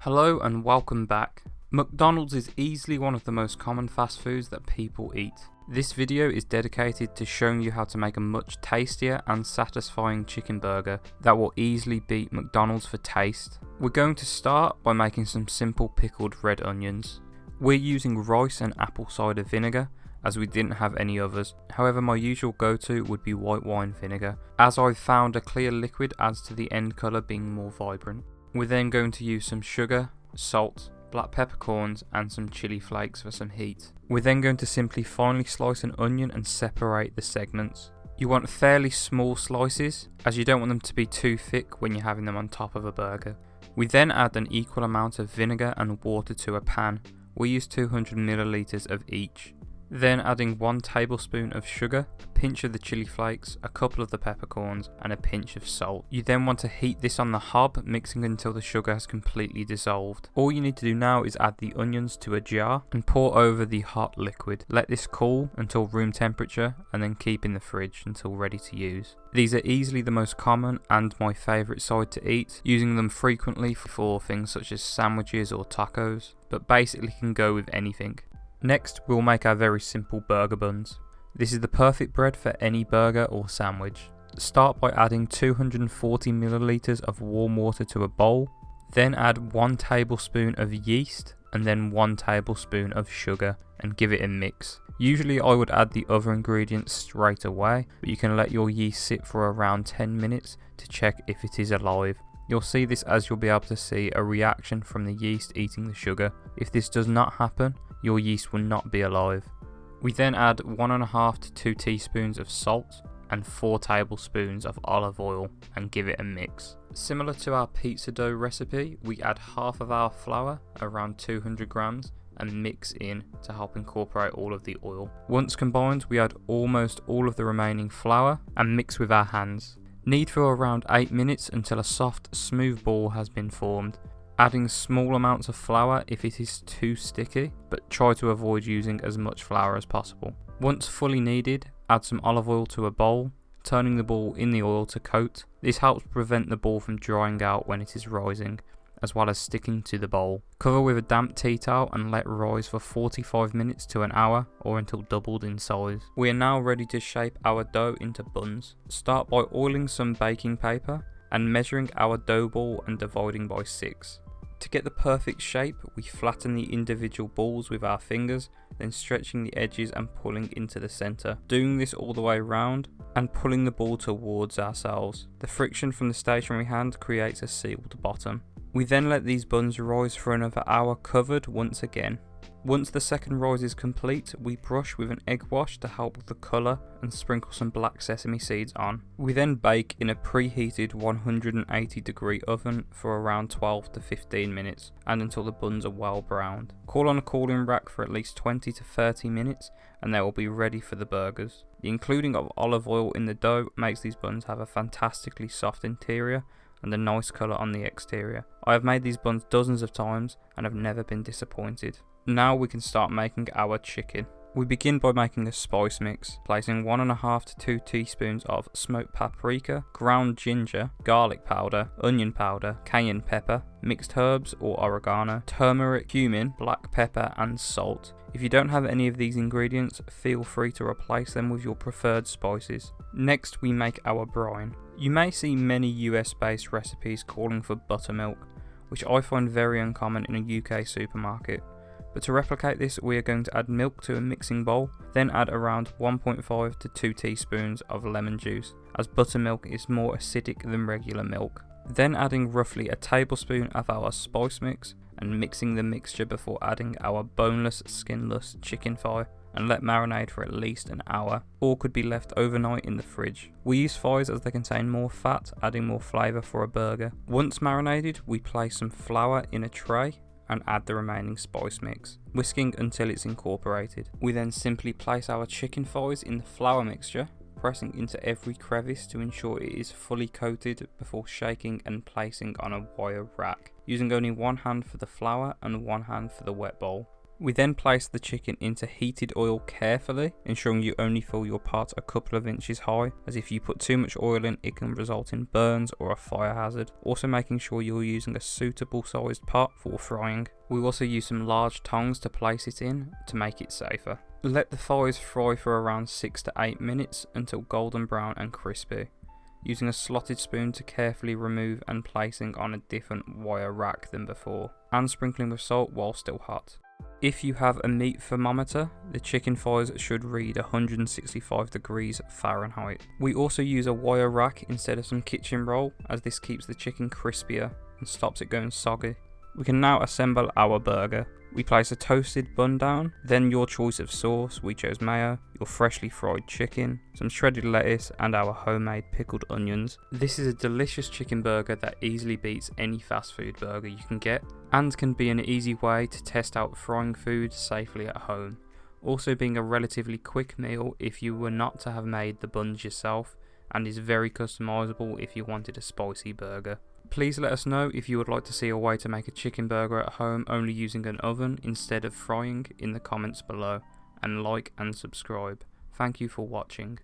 Hello and welcome back. McDonald's is easily one of the most common fast foods that people eat. This video is dedicated to showing you how to make a much tastier and satisfying chicken burger that will easily beat McDonald's for taste. We're going to start by making some simple pickled red onions. We're using rice and apple cider vinegar as we didn't have any others. However, my usual go-to would be white wine vinegar, as I've found a clear liquid adds to the end colour being more vibrant. We're then going to use some sugar, salt, black peppercorns and some chili flakes for some heat. We're then going to simply finely slice an onion and separate the segments. You want fairly small slices, as you don't want them to be too thick when you're having them on top of a burger. We then add an equal amount of vinegar and water to a pan. We use 200 milliliters of each. Then adding 1 tablespoon of sugar, a pinch of the chili flakes, a couple of the peppercorns and a pinch of salt. You then want to heat this on the hob, mixing until the sugar has completely dissolved. All you need to do now is add the onions to a jar and pour over the hot liquid. Let this cool until room temperature and then keep in the fridge until ready to use. These are easily the most common and my favourite side to eat, using them frequently for things such as sandwiches or tacos, but basically can go with anything. Next, we'll make our very simple burger buns. This is the perfect bread for any burger or sandwich. Start by adding 240 milliliters of warm water to a bowl, then add 1 tablespoon of yeast and then 1 tablespoon of sugar and give it a mix. Usually I would add the other ingredients straight away, but you can let your yeast sit for around 10 minutes to check if it is alive. You'll see this as you'll be able to see a reaction from the yeast eating the sugar. If this does not happen, your yeast will not be alive. We then add 1.5 to 2 teaspoons of salt and 4 tablespoons of olive oil and give it a mix. Similar to our pizza dough recipe, we add half of our flour, around 200 grams, and mix in to help incorporate all of the oil. Once combined, we add almost all of the remaining flour and mix with our hands. Knead for around 8 minutes until a soft, smooth ball has been formed. Adding small amounts of flour if it is too sticky, but try to avoid using as much flour as possible. Once fully kneaded, add some olive oil to a bowl, turning the ball in the oil to coat. This helps prevent the ball from drying out when it is rising, as well as sticking to the bowl. Cover with a damp tea towel and let rise for 45 minutes to an hour or until doubled in size. We are now ready to shape our dough into buns. Start by oiling some baking paper and measuring our dough ball and dividing by 6. To get the perfect shape, we flatten the individual balls with our fingers, then stretching the edges and pulling into the centre. Doing this all the way around and pulling the ball towards ourselves. The friction from the stationary hand creates a sealed bottom. We then let these buns rise for another hour covered once again. Once the second rise is complete, we brush with an egg wash to help with the colour and sprinkle some black sesame seeds on. We then bake in a preheated 180 degree oven for around 12 to 15 minutes and until the buns are well browned. Cool on a cooling rack for at least 20 to 30 minutes and they will be ready for the burgers. The including of olive oil in the dough makes these buns have a fantastically soft interior and a nice colour on the exterior. I have made these buns dozens of times and have never been disappointed. Now we can start making our chicken. We begin by making a spice mix, placing 1.5 to 2 teaspoons of smoked paprika, ground ginger, garlic powder, onion powder, cayenne pepper, mixed herbs or oregano, turmeric, cumin, black pepper and salt. If you don't have any of these ingredients, feel free to replace them with your preferred spices. Next we make our brine. You may see many US based recipes calling for buttermilk, which I find very uncommon in a UK supermarket. But to replicate this, we are going to add milk to a mixing bowl, then add around 1.5 to 2 teaspoons of lemon juice, as buttermilk is more acidic than regular milk. Then adding roughly a tablespoon of our spice mix and mixing the mixture before adding our boneless, skinless chicken thigh and let marinate for at least an hour, or could be left overnight in the fridge. We use thighs as they contain more fat, adding more flavour for a burger. Once marinated, we place some flour in a tray and add the remaining spice mix, whisking until it's incorporated. We then simply place our chicken thighs in the flour mixture, pressing into every crevice to ensure it is fully coated before shaking and placing on a wire rack, using only one hand for the flour and one hand for the wet bowl. We then place the chicken into heated oil carefully, ensuring you only fill your pot a couple of inches high, as if you put too much oil in, it can result in burns or a fire hazard. Also making sure you're using a suitable sized pot for frying. We also use some large tongs to place it in to make it safer. Let the thighs fry for around 6 to 8 minutes until golden brown and crispy, using a slotted spoon to carefully remove and placing on a different wire rack than before, and sprinkling with salt while still hot. If you have a meat thermometer, the chicken thighs should read 165 degrees Fahrenheit. We also use a wire rack instead of some kitchen roll, as this keeps the chicken crispier and stops it going soggy. We can now assemble our burger. We place a toasted bun down, then your choice of sauce. We chose mayo, your freshly fried chicken, some shredded lettuce, and our homemade pickled onions. This is a delicious chicken burger that easily beats any fast food burger you can get, and can be an easy way to test out frying food safely at home. Also being a relatively quick meal if you were not to have made the buns yourself, and is very customizable if you wanted a spicy burger. Please let us know if you would like to see a way to make a chicken burger at home only using an oven instead of frying in the comments below, and like and subscribe. Thank you for watching.